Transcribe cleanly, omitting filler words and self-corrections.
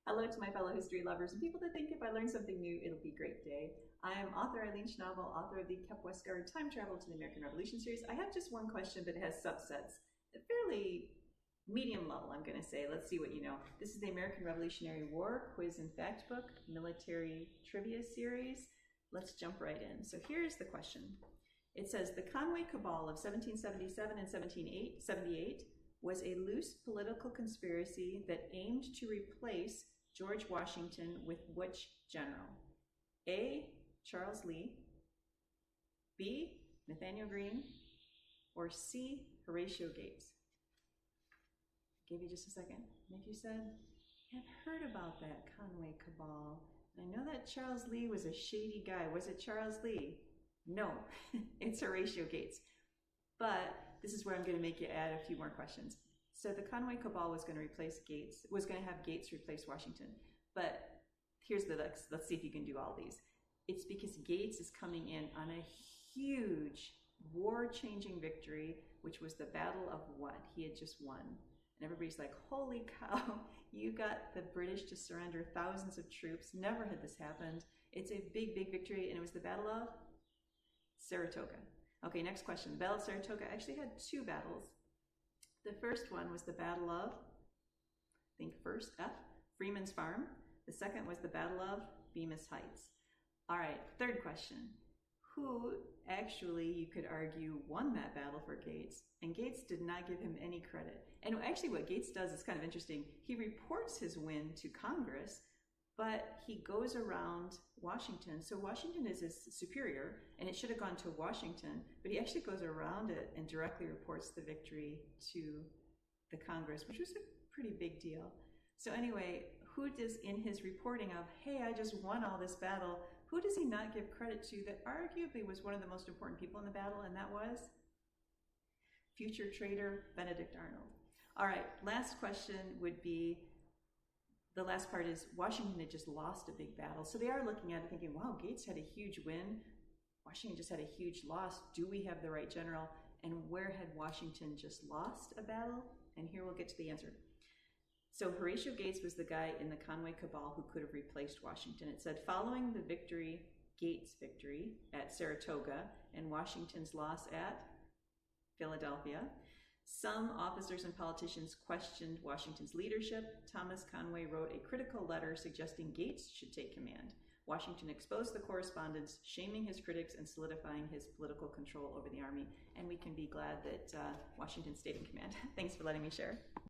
Hello to my fellow history lovers and people that think if I learn something new, it'll be a great day. I am author Eileen Schnabel, author of the Kep Westgard Time Travel to the American Revolution series. I have just one question, but it has subsets. A fairly medium level, I'm going to say. Let's see what you know. This is the American Revolutionary War Quiz and Fact Book Military Trivia Series. Let's jump right in. So here's the question. It says, the Conway Cabal of 1777 and 1778 was a loose political conspiracy that aimed to replace George Washington with which general? A. Charles Lee, B. Nathaniel Greene, or C. Horatio Gates? Give you just a second. And if you said, I've heard about that Conway Cabal, I know that Charles Lee was a shady guy. Was it Charles Lee? No, it's Horatio Gates. But this is where I'm going to make you add a few more questions. So the Conway Cabal was going to replace Gates, was going to have Gates replace Washington. But here's the next, let's see if you can do all these. It's because Gates is coming in on a huge war-changing victory, which was the Battle of what? He had just won. And everybody's like, holy cow, you got the British to surrender thousands of troops. Never had this happened. It's a big, big victory, and it was the Battle of Saratoga. Okay, next question. The Battle of Saratoga actually had two battles. The first one was the Battle of, think first, F, Freeman's Farm. The second was the Battle of Bemis Heights. All right, third question. Who actually, you could argue, won that battle for Gates? And Gates did not give him any credit. And actually what Gates does is kind of interesting. He reports his win to Congress, but he goes around Washington. So Washington is his superior, and it should have gone to Washington, but he actually goes around it and directly reports the victory to the Congress, which was a pretty big deal. So anyway, who does, in his reporting of, hey, I just won all this battle, who does he not give credit to that arguably was one of the most important people in the battle, and that was future trader Benedict Arnold. All right, last question would be, the last part is Washington had just lost a big battle. So they are looking at it thinking, wow, Gates had a huge win. Washington just had a huge loss. Do we have the right general? And where had Washington just lost a battle? And here we'll get to the answer. So Horatio Gates was the guy in the Conway Cabal who could have replaced Washington. It said, following the victory, Gates' victory at Saratoga and Washington's loss at Philadelphia, some officers and politicians questioned Washington's leadership. Thomas Conway wrote a critical letter suggesting Gates should take command. Washington exposed the correspondence, shaming his critics and solidifying his political control over the army. And we can be glad that Washington stayed in command. Thanks for letting me share.